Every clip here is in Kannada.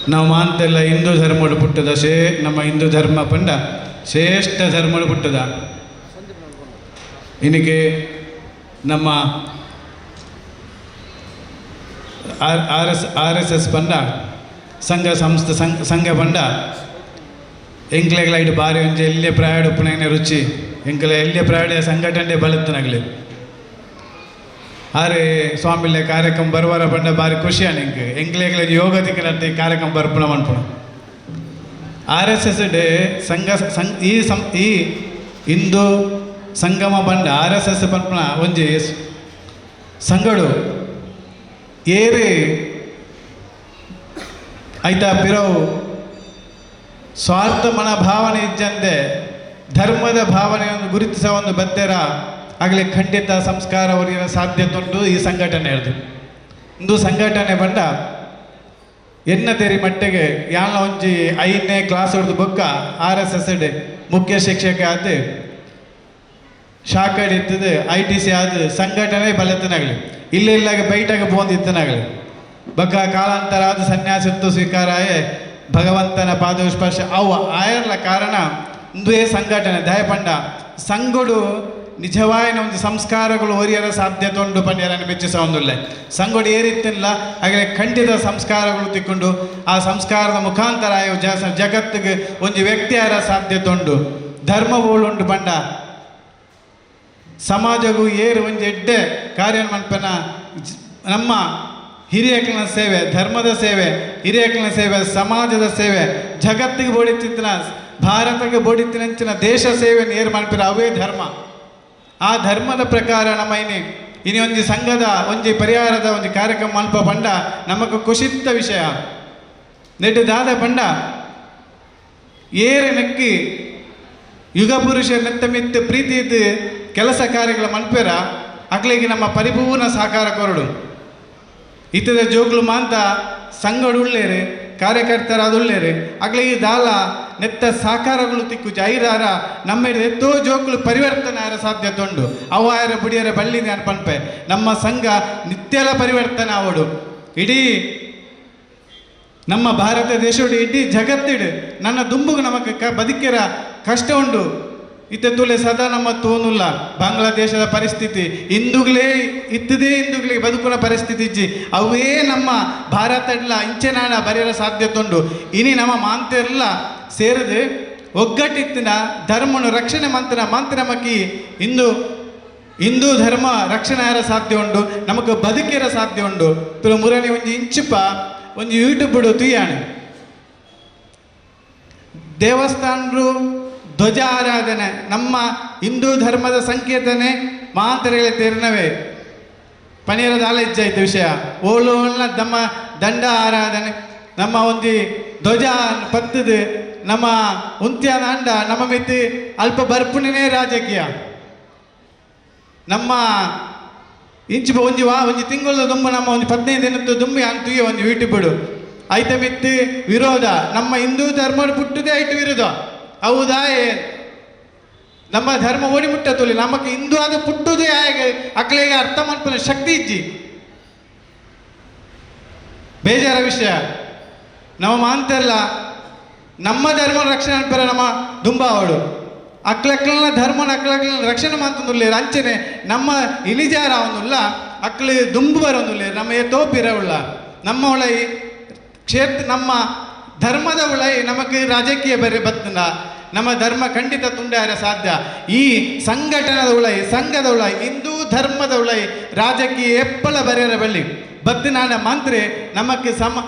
ನಾವು ಮಾಂತೆಲ್ಲ ಹಿಂದೂ ಧರ್ಮಡು ಪುಟ್ಟದ ನಮ್ಮ ಹಿಂದೂ ಧರ್ಮ ಪಂಡ ಶ್ರೇಷ್ಠ ಧರ್ಮಡು ಪುಟ್ಟದ ಇನಿಗೆ ನಮ್ಮ ಆರ್ ಎಸ್ ಎಸ್ ಪಂಡ ಸಂಘ ಸಂಸ್ಥೆ ಸಂಘ ಪಂಡ ಎಂಕ್ಲೆಗ್ಲೈಟ್ ಬಾರಿ ಒಂಜಿ ಎಲ್ಲೇ ಪ್ರಾಯಡ್ ಉಪ್ಪುನ ರುಚಿ ಎಂಕ್ಲೆ ಎಲ್ಲೇ ಪ್ರಾಯಡ್ ಸಂಘಟನೆ ಬಲತ್ತನಾಗಲಿ ಆರೆ ಸ್ವಾಮಿಲೆ ಕಾರ್ಯಕ್ರಮ ಬರುವಾರ ಪಂಡ ಬಾರಿ ಖುಷಿ ಅನಿಂಗೆ ಎಂಕ್ಲೆಗ್ಲ ಯೋಗ ದಿಕ್ಕನಂತೆ ಕಾರ್ಯಕ್ರಮ ಬರ್ಪುಣ ಮನ್ಪುಣ ಆರ್ ಎಸ್ ಎಸ್ ಡೇ ಈ ಹಿಂದೂ ಸಂಗಮ ಬಂಡ ಆರ್ ಎಸ್ ಎಸ್ ಪನ್ಪುಣ ಒಂಜಿ ಸಂಗಡು ಏರಿ ಐತ ಪಿರವು ಸ್ವಾರ್ಥ ಮನೋಭಾವನೆ ಇದ್ದಂತೆ ಧರ್ಮದ ಭಾವನೆಯನ್ನು ಗುರುತಿಸುವ ಒಂದು ಬತ್ತೆರ ಆಗಲೇ ಖಂಡಿತ ಸಂಸ್ಕಾರ ಅವರಿನ ಸಾಧ್ಯತೆ ಉಂಟು ಈ ಸಂಘಟನೆ ಹೇಳಿದ್ರು ಇಂದು ಸಂಘಟನೆ ಬಂಡ ಎನ್ನದೇರಿ ಮಟ್ಟಿಗೆ ಯಾನ ಒಂಜಿ 5ನೇ ಕ್ಲಾಸ್ ಹೊಡೆದು ಬೊಕ್ಕ ಆರ್ ಎಸ್ ಎಸ್ ಡೇ ಮುಖ್ಯ ಶಿಕ್ಷಕ ಆದ ಶಾಖ ಇರ್ತದೆ ITC ಆದ ಸಂಘಟನೆ ಬಲತನಾಗಲಿ ಇಲ್ಲಾಗ ಬೈಟಾಗ ಬೋಂದಿತ್ತನಾಗಲಿ ಬಕ್ಕ ಕಾಲಾಂತರ ಆದ ಸನ್ಯಾಸತ್ವ ಸ್ವೀಕಾರ ಭಗವಂತನ ಪಾದ ಸ್ಪರ್ಶ ಅವು ಆಯರ್ಲ ಕಾರಣ ಇಂದುವೇ ಸಂಘಟನೆ ದಯಪಂಡ ಸಂಘಡು ನಿಜವಾಯಿನ ಒಂದು ಸಂಸ್ಕಾರಗಳು ಒರಿಯರ ಸಾಧ್ಯತೆ ಉಂಟು ಪಂಡ್ಯರನ್ನು ಮೆಚ್ಚಿಸ ಒಂದಿಲ್ಲ ಸಂಘಡು ಏರಿತ್ತಿಲ್ಲ ಹಾಗೆ ಖಂಡಿತ ಸಂಸ್ಕಾರಗಳು ತಿಕ್ಕೊಂಡು ಆ ಸಂಸ್ಕಾರದ ಮುಖಾಂತರ ಜಗತ್ತಿಗೆ ಒಂದು ವ್ಯಕ್ತಿಯರ ಸಾಧ್ಯತೆ ಉಂಟು ಧರ್ಮವುಳುಂಟು ಪಂಡ ಸಮಾಜಗೂ ಏರು ಒಂದು ಎಡ್ಡೆ ಕಾರ್ಯ ಮನ್ಪನ ನಮ್ಮ ಹಿರಿಯಕನ ಸೇವೆ ಧರ್ಮದ ಸೇವೆ ಹಿರಿಯಕನ ಸೇವೆ ಸಮಾಜದ ಸೇವೆ ಜಗತ್ತಿಗೆ ಬೋಡಿತ್ತಿನ ಭಾರತಕ್ಕೆ ಬೋಡಿತ್ತಿನಂಚಿನ ದೇಶ ಸೇವೆ ಏರು ಮನ್ಪಿರ ಅವೇ ಧರ್ಮ ಆ ಧರ್ಮದ ಪ್ರಕಾರ ನಮ್ಮ ಇನಿ ಒಂಜಿ ಸಂಘದ ಒಂಜಿ ಪರಿಹಾರದ ಒಂಜಿ ಕಾರ್ಯಕ್ರಮ ಮಲ್ಪ ಪಂಡ ನಮಕ್ ಖುಷಿತ್ತ ವಿಷಯ ನೆಟ್ಟು ದಾದ ಪಂಡ ಏರೆ ನೆಕ್ಕಿ ಯುಗ ಪುರುಷ ನೆತ್ತ ಮಿತ್ತು ಪ್ರೀತಿ ಇದ್ದು ಕೆಲಸ ಕಾರ್ಯಗಳ ಮನ್ಪೆರ ಅಕ್ಲಿಗೆ ನಮ್ಮ ಪರಿಪೂರ್ಣ ಸಹಕಾರ ಕೊರಡು ಇತ್ತದ ಜೋಗ್ಲು ಮಾಂತ ಸಂಘಡು ಉಳ್ಳೇರೆ ಕಾರ್ಯಕರ್ತರ ಅದುಳ್ಳೇರೆ ಅಕ್ಲಿಗೆ ದಾಲ ನೆತ್ತ ಸಾಕಾರಗಳು ತಿಕ್ಕು ಐರಾರ ನಮ್ಮ ಎತ್ತೋ ಜೋಕ್ಲು ಪರಿವರ್ತನೆ ಆರ ಸಾಧ್ಯತೆ ಉಂಡು ಅವು ಆಯರ ಬುಡಿಯರ ಬಳ್ಳಿ ನಾನು ಪನ್ಪೆ ನಮ್ಮ ಸಂಘ ನಿತ್ಯಲ ಪರಿವರ್ತನೆ ಆವಡು ಇಡೀ ನಮ್ಮ ಭಾರತ ದೇಶಡು ಇಡೀ ಜಗತ್ತಿಡು ನನ್ನ ದುಂಬುಗು ನಮಗೆ ಬದುಕಿರ ಕಷ್ಟ ಉಂಡು ಇತ್ತುಲೆ ಸದಾ ನಮ್ಮ ತೋನುಲ್ಲ ಬಾಂಗ್ಲಾದೇಶದ ಪರಿಸ್ಥಿತಿ ಇಂದುಗಳೇ ಇಂದುಗಳೇ ಬದುಕುನ ಪರಿಸ್ಥಿತಿ ಇಜ್ಜಿ ಅವೇ ನಮ್ಮ ಭಾರತ ಇಲ್ಲ ಇಂಚೆನಾಡ ಬರೆಯರ ಸಾಧ್ಯತೆ ಉಂಡು ಇನಿ ನಮ್ಮ ಮಾಂತೆಲ್ಲ ಸೇರಿದು ಒಗ್ಗಟ್ಟಿತ್ತಿನ ಧರ್ಮನು ರಕ್ಷಣೆ ಮಂತ್ರ ನಮಕಿ ಹಿಂದೂ ಧರ್ಮ ರಕ್ಷಣೆ ಯಾರ ಸಾಧ್ಯ ಉಂಡು ನಮಗೆ ಬದುಕಿರ ಸಾಧ್ಯ ಉಂಡು ಮುರಳಿ ಒಂದು ಇಂಚಿಪ ಒಂದು ಯೂಟ್ಯೂಬ್ ತುಯ್ಯಾಣೆ ದೇವಸ್ಥಾನರು ಧ್ವಜ ಆರಾಧನೆ ನಮ್ಮ ಹಿಂದೂ ಧರ್ಮದ ಸಂಕೇತನೆ ಮಾಂತರಗಳೇ ತೇರಿನವೇ ಪನೀರದ ಆಲಜ್ಜಾಯ್ತು ವಿಷಯ ಓಲೋಲ್ನ ನಮ್ಮ ದಂಡ ಆರಾಧನೆ ನಮ್ಮ ಒಂದು ಧ್ವಜ ಪತ್ತದು ನಮ್ಮ ಉಂತ್ಯಾನ ಅಂಡ ನಮ್ಮ ಮಿತಿ ಅಲ್ಪ ಬರ್ಪುಣಿನೇ ರಾಜಕೀಯ ನಮ್ಮ ಇಂಚು ಒಂಜಿ ತಿಂಗಳು ದುಂಬ ನಮ್ಮ ಒಂದು 15 ದಿನದ್ದು ದುಂಬಿ ಅಂತೂ ಒಂದು ಯೂಟ್ಯೂಬ್ ಐತ ಮಿತ್ತು ವಿರೋಧ ನಮ್ಮ ಹಿಂದೂ ಧರ್ಮ ಪುಟ್ಟದೇ ಆಯ್ತು ವಿರೋಧ ಹೌದಾ ನಮ್ಮ ಧರ್ಮ ಓಡಿ ಮುಟ್ಟತೋಲಿ ನಮಗೆ ಹಿಂದೂ ಅದು ಪುಟ್ಟುದೇ ಆಗ ಅಕ್ಳಿಗೆ ಅರ್ಥ ಮಾಡ್ಪನ ಶಕ್ತಿ ಇಜ್ಜಿ ಬೇಜಾರ ವಿಷಯ ನಮ್ಮ ಮಾಂತೆಲ್ಲ ನಮ್ಮ ಧರ್ಮ ರಕ್ಷಣೆ ಅನ್ಪರ ನಮ್ಮ ದುಂಬ ಅವಳು ಅಕ್ಳಕ್ಳನ್ನ ಧರ್ಮನ ಅಕ್ಳಕ್ಳನ್ನ ರಕ್ಷಣೆ ಮಾಡ್ತಂದುಲ್ಲೇರು ಅಂಚನೆ ನಮ್ಮ ಇಳಿಜಾರ ಅವನುಲ್ಲ ಅಕ್ಳು ದುಂಬು ಬರೋದಿಲ್ಲ ನಮ್ಮ ತೋಪಿರವುಳ್ಳ ನಮ್ಮ ಒಳೈ ಕ್ಷೇತ್ರ ನಮ್ಮ ಧರ್ಮದ ಉಳೈ ನಮಗೆ ರಾಜಕೀಯ ಬರೀ ಬತ್ತನ ನಮ್ಮ ಧರ್ಮ ಖಂಡಿತ ತುಂಡಾರ ಸಾಧ್ಯ ಈ ಸಂಘಟನದ ಉಳೈ ಸಂಘದ ಉಳೈ ಹಿಂದೂ ಧರ್ಮದ ಉಳೈ ರಾಜಕೀಯ ಎಪ್ಪಳ ಬರೆಯರ ಬಳ್ಳಿ ಬತ್ತಿನಾನ ಮಂತ್ರಿ ನಮಗೆ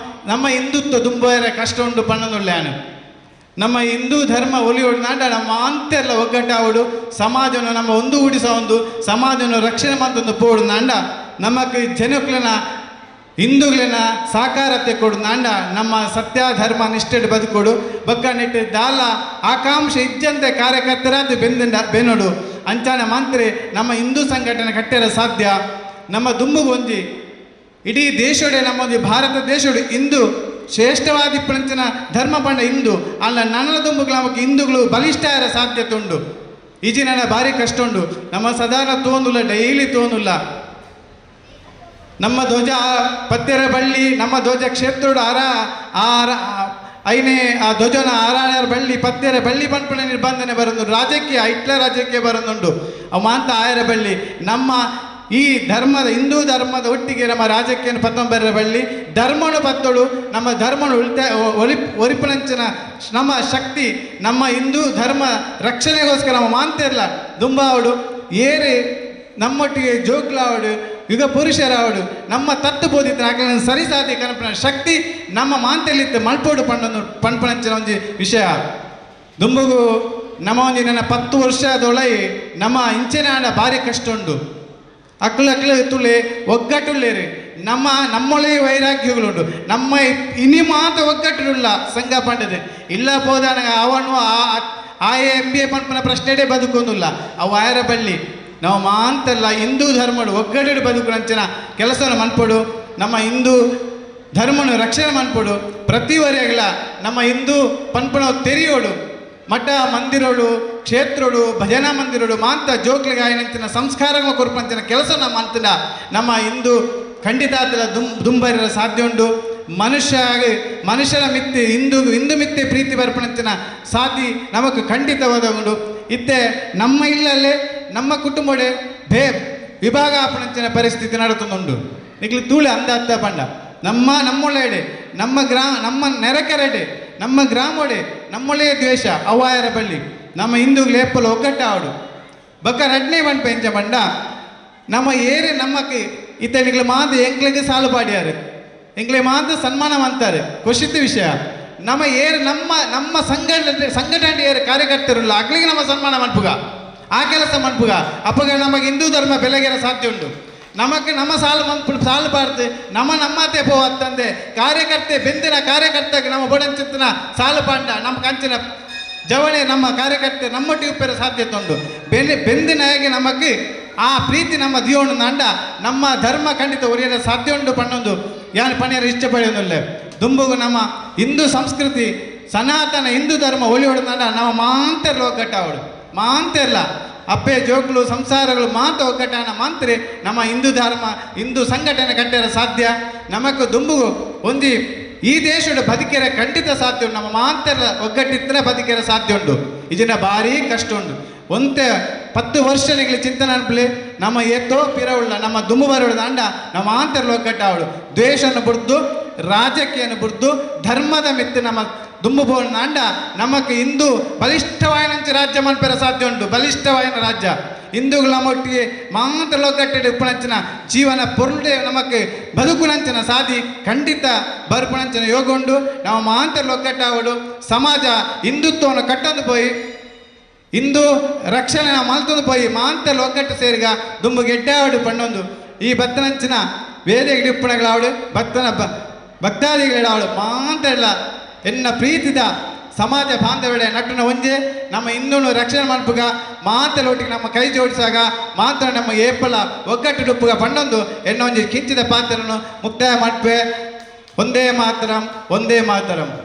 ನಮ್ಮ ಹಿಂದುತ್ವ ದುಂಬರ ಕಷ್ಟ ಉಂಟು ಪಣ್ಣನುಳ್ಳ್ಯಾನ ನಮ್ಮ ಹಿಂದೂ ಧರ್ಮ ಒಲಿಯೋಡು ನಾಡ ನಮ್ಮ ಅಂತೆಲ್ಲ ಒಗ್ಗಟ್ಟಾವಡು ಸಮಾಜವನ್ನು ನಮ್ಮ ಒಂದು ಉಡಿಸ ಒಂದು ಸಮಾಜವನ್ನು ರಕ್ಷಣೆ ಮಾಡ್ತೊಂದು ಪೋಡು ನಾಂಡ ನಮಗೆ ಜನಕ್ಲನ ಹಿಂದೂಗಳನ್ನ ಸಾಕಾರತೆ ಕೊಡು ನಾಂಡ ನಮ್ಮ ಸತ್ಯ ಧರ್ಮ ನಿಷ್ಠೆಡ್ ಬದುಕೊಡು ಬಕ್ಕ ನೆಟ್ಟು ದಾಲ ಆಕಾಂಕ್ಷೆ ಇಜ್ಜಂತೆ ಕಾರ್ಯಕರ್ತರಾದ ಬೆನ್ನೋಡು ಅಂಚಾನ ಮಂತ್ರಿ ನಮ್ಮ ಹಿಂದೂ ಸಂಘಟನೆ ಕಟ್ಟೆರ ಸಾಧ್ಯ ನಮ್ಮ ದುಂಬುಗೊಂಜಿ ಇಡೀ ದೇಶೋಡೆ ನಮ್ಮ ಒಂದು ಭಾರತ ದೇಶೋಡು ಹಿಂದೂ ಶ್ರೇಷ್ಠವಾದಿ ಪಂಚನ ಧರ್ಮ ಪಂಡ ಹಿಂದೂ ಅಲ್ಲ ನನ್ನ ದುಂಬುಗಳು ನಮಗೆ ಹಿಂದೂಗಳು ಬಲಿಷ್ಠ ಇರೋ ಸಾಧ್ಯತೆ ಉಂಡು ಈಜಿನ ಭಾರಿ ಕಷ್ಟ ಉಂಡು ನಮ್ಮ ಸಾಧಾರಣ ತೋನುಲ್ಲ ಡೈಲಿ ತೋನುಲ್ಲ ನಮ್ಮ ಧ್ವಜ ಪತ್ತೆರ ಬಳ್ಳಿ ನಮ್ಮ ಧ್ವಜ ಕ್ಷೇತ್ರೋಡು ಐನೇ ಆ ಧ್ವಜನ ಆರಾಯರ ಬಳ್ಳಿ ಪತ್ತೆರ ಬಳ್ಳಿ ಪಂಪಣ ನಿರ್ಬಂಧನೆ ಬರೋದು ರಾಜಕೀಯ ಹಿಟ್ಲರ್ ರಾಜ್ಯಕ್ಕೆ ಬರೋದುಂಡು ಅವು ಮಾಂತ ಆಯರ ಬಳ್ಳಿ ನಮ್ಮ ಈ ಧರ್ಮದ ಹಿಂದೂ ಧರ್ಮದ ಒಟ್ಟಿಗೆ ನಮ್ಮ ರಾಜಕೀಯ ಪತ್ತೊಂಬರ ಬಳ್ಳಿ ಧರ್ಮನು ಪತ್ತೋಡು ನಮ್ಮ ಧರ್ಮನು ಒರಿಪುನಂಚಿನ ನಮ್ಮ ಶಕ್ತಿ ನಮ್ಮ ಹಿಂದೂ ಧರ್ಮ ರಕ್ಷಣೆಗೋಸ್ಕರ ನಮ್ಮ ಮಾಂತಿರಲ್ಲ ದುಂಬಾವಡು ಏರೆ ನಮ್ಮೊಟ್ಟಿಗೆ ಜೋಗ್ಲಾವಡು ಯುಗ ಪುರುಷರಾವಡು ನಮ್ಮ ತತ್ತು ಬೋಧಿತ ಸರಿಸಾದಿ ಕನಪಿನ ಶಕ್ತಿ ನಮ್ಮ ಮಾಂತಲ್ಲಿತ್ತು ಮಲ್ಪೋಡು ಪಂಪಣಂಚಿನ ಒಂದು ವಿಷಯ ದುಂಬುಗು ನಮ್ಮ ಒಂದು ನನ್ನ 10 ವರ್ಷದೊಳೈ ನಮ್ಮ ಇಂಚಿನ ಭಾರಿ ಕಷ್ಟ ಉಂಟು ಅಕ್ಳು ತುಳೆ ಒಗ್ಗಟ್ಟುಳ್ಳೇರಿ ನಮ್ಮೊಳಗೆ ವೈರಾಗ್ಯಗಳುಂಟು ನಮ್ಮ ಇನಿ ಮಾತ ಒಗ್ಗಟ್ಟುಳ್ಳ ಸಂಘ ಪಂಡದೆ ಇಲ್ಲ ಹೋದ ಅವನು MBA ಪಂಪನ ಪ್ರಶ್ನೆಡೆ ಬದುಕೊಂದಿಲ್ಲ ಅವು ಆಯರ ಬಳ್ಳಿ ನಾವು ಮಾಂತಲ್ಲ ಹಿಂದೂ ಧರ್ಮಡು ಒಗ್ಗಟ್ಟು ಬದುಕು ಅಂಚಿನ ಕೆಲಸವನ್ನು ಮನ್ಪಡು ನಮ್ಮ ಹಿಂದೂ ಧರ್ಮನು ರಕ್ಷಣೆ ಮನ್ಪಡು ಪ್ರತಿವರೆಗಳ ನಮ್ಮ ಹಿಂದೂ ಪಂಪನ ತೆರೆಯೋಡು ಮಠ ಮಂದಿರೋಡು ಕ್ಷೇತ್ರೋಡು ಭಜನಾ ಮಂದಿರೋಡು ಮಾಂತ ಜೋಕ್ಲಿಗೆ ಆಯ್ನಂಚಿನ ಸಂಸ್ಕಾರ ಕೊರ್ಪಂಚಿನ ಕೆಲಸ ನಮ್ಮ ಅಂತಿನ ನಮ್ಮ ಹಿಂದೂ ಖಂಡಿತ ದುಂಬರ ಸಾಧ್ಯ ಉಂಟು ಮನುಷ್ಯರ ಮಿತ್ತಿ ಹಿಂದೂ ಮಿತ್ತೆ ಪ್ರೀತಿ ಬರ್ಪಣಂಚಿನ ಸಾಧಿ ನಮಕ್ ಖಂಡಿತವಾದ ಉಂಟು ಇತ್ತೆ ನಮ್ಮ ಇಲ್ಲಲ್ಲೇ ನಮ್ಮ ಕುಟುಂಬಡೆ ವಿಭಾಗ ಆಪಣಂಚಿನ ಪರಿಸ್ಥಿತಿ ನಡುತ್ತುಂಡು ನಿಗ್ಲಿ ತೂಳೆ ಅಂದ ಪಂಡ ನಮ್ಮೊಳ್ಳೆಡೆ ನಮ್ಮ ನೆರೆಕೆರೆಡೆ ನಮ್ಮ ಗ್ರಾಮೋಡೆ ನಮ್ಮೊಳ್ಳೆಯ ದ್ವೇಷ ಅವಾಯರ ಬಳ್ಳಿ ನಮ್ಮ ಹಿಂದೂಗಳು ಏಪಲು ಒಗ್ಗಟ್ಟಾವಡು ಬಕ್ಕ ರಡ್ನೇ ಬಂಡ ಪೆಂಚ ಬಂಡ ನಮ್ಮ ಏರೆ ನಮ್ಮಕ್ಕೆ ಇತನಿಗಳು ಮಾತು ಎಂಕ್ಳಿಗೆ ಸಾಲು ಪಾಡ್ಯಾರು ಎಂಕ್ಳಿಗೆ ಮಾತು ಸನ್ಮಾನ ಅಂತಾರೆ ಖುಷಿತ ವಿಷಯ ನಮ್ಮ ಏರು ನಮ್ಮ ಸಂಘಟನೆ ಏರು ಕಾರ್ಯಕರ್ತರುಲ್ಲ ಅಗ್ಲಿಗೆ ನಮ್ಮ ಸನ್ಮಾನ ಮನ್ಪುಗ ಆ ಕೆಲಸ ಮನ್ಪುಗ ಅಪ್ಪಗ ನಮಗೆ ಹಿಂದೂ ಧರ್ಮ ಬೆಲೆಗೆರ ಸಾಧ್ಯ ಉಂಟು ನಮಗೆ ನಮ್ಮ ಸಾಲು ಬಾರ್ದು ನಮ್ಮತ್ತೆ ಪೋವತ್ತಂದೆ ಕಾರ್ಯಕರ್ತೆ ಬೆಂದಿನ ಕಾರ್ಯಕರ್ತೆಗೆ ನಮ್ಮ ಬೊಡಂಚಿತ್ತಿನ ಸಾಲು ಪಾಂಡ ನಮ್ಮ ಕಂಚಿನ ಜವಣೆ ನಮ್ಮ ಕಾರ್ಯಕರ್ತೆ ನಮ್ಮೊಟ್ಟಿಗೆ ಉಪ್ಪೆರ ಸಾಧ್ಯತೆ ಉಂಟು ಬೆಂದಿನ ಹೇಗೆ ನಮಗೆ ಆ ಪ್ರೀತಿ ನಮ್ಮ ದಿಯೋಣ ಅಂಡ ನಮ್ಮ ಧರ್ಮ ಖಂಡಿತ ಒರಿಯರ ಸಾಧ್ಯ ಉಂಟು ಪಣ್ಣೊಂದು ಯಾರು ಪಣ್ಯರು ಇಷ್ಟಪಡೆಯೋದಿಲ್ಲ ದುಂಬುಗು ನಮ್ಮ ಹಿಂದೂ ಸಂಸ್ಕೃತಿ ಸನಾತನ ಹಿಂದೂ ಧರ್ಮ ಒಳಿಯೋಡು ನಂಡ ನಮ್ಮ ಮಾಂತೆರ್ಲ ಒಗ್ಗಟ್ಟಾವಡು ಮಾಂತೆರ್ಲ ಅಪ್ಪೆ ಜೋಕ್ಲು ಸಂಸಾರಗಳು ಮಾತು ಒಗ್ಗಟ್ಟಾನ ಮಂತ್ರಿ ನಮ್ಮ ಹಿಂದೂ ಧರ್ಮ ಹಿಂದೂ ಸಂಘಟನೆ ಕಟ್ಟರ ಸಾಧ್ಯ ನಮಕ್ ದುಂಬುಗು ಒಂದಿ ಈ ದೇಶದ ಬದುಕಿರ ಖಂಡಿತ ಸಾಧ್ಯ ಉಂಟು ನಮ್ಮ ಮಾಂತರ ಒಗ್ಗಟ್ಟಿತ್ತರೆ ಬದುಕಿರ ಸಾಧ್ಯ ಉಂಟು ಇದನ್ನ ಭಾರಿ ಕಷ್ಟ ಉಂಟು ಒಂತೆ 10 ವರ್ಷಗಳಿಗೆ ಚಿಂತನೆ ಅನ್ಪಲಿ ನಮ್ಮ ಎತ್ತೋ ಪಿರವುಳ್ಳ ನಮ್ಮ ದುಂಬು ಬರೋಳ ದಾಂಡ ನಮ್ಮ ಮಾಂತರ್ಲ ಒಗ್ಗಟ್ಟಾವಳು ದ್ವೇಷವನ್ನು ಬಿಡ್ದು ರಾಜಕೀಯನ ಬಿಡ್ದು ಧರ್ಮದ ಮಿತ್ತು ನಮ್ಮ ದುಂಬು ಬೋಣ ಅಂಡ ನಮಕ್ ಹಿಂದೂ ಬಲಿಷ್ಠವಾಯಿನ ರಾಜ್ಯ ಮನ್ಪೆರ ಸಾಧ್ಯ ಉಂಟು ಬಲಿಷ್ಠವಾಯಿನ ರಾಜ್ಯ ಹಿಂದೂಗಳ ನಮ್ಮೊಟ್ಟಿಗೆ ಮಾತ್ರ ಒಗ್ಗಟ್ಟೆ ಉಪ್ಪುನಂಚಿನ ಜೀವನ ಪೊರುಡೆ ನಮಕ್ ಬದುಕುನಂಚಿನ ಸಾಧಿ ಖಂಡಿತ ಬರ್ಪುನಂಚಿನ ಯೋಗ ಉಂಡು ನಾವು ಮಾತ್ರ ಒಗ್ಗಟ್ಟಾವಡು ಸಮಾಜ ಹಿಂದುತ್ವವನ್ನು ಕಟ್ಟೊಂದು ಪೋಯಿ ಹಿಂದೂ ರಕ್ಷಣೆ ನಾವು ಮಲ್ತೊಂದು ಪೋಯಿ ಮಾಂತಲ್ಲಿ ಒಗ್ಗಟ್ಟು ಸೇರಿಗ ದುಂಬು ಗೆಡ್ಡಾವಡು ಪಣ್ಣೊಂದು ಈ ಭಕ್ತನಂಚಿನ ವೇದಿಕೆ ಡಿಪ್ಪಣಗಳಾವಡು ಭಕ್ತಾದಿಗಳಾವಡು ಮಾಂತಲ್ಲ ಎನ್ನ ಪ್ರೀತಿದ ಸಮಾಜ ಬಾಂಧವ್ಯ ನಟನ ಒಂಜೆ ನಮ್ಮ ಹಿಂದೂ ರಕ್ಷಣೆ ಮನ್ಪುಗ ಮಾತಲೊಟ್ಟಿಗೆ ನಮ್ಮ ಕೈ ಜೋಡಿಸಾಗ ಮಾತ್ರ ನಮ್ಮ ಏಪಲ ಒಗ್ಗಟ್ಟು ಡುಪ್ಪುಗ ಪಂಡೊಂದು ಎನ್ನ ಒಂಜಿ ಕಿಂಚಿದ ಪಾತ್ರನು ಮುಕ್ತಾಯ ಮನ್ಪೆ ಒಂದೇ ಮಾತರಂ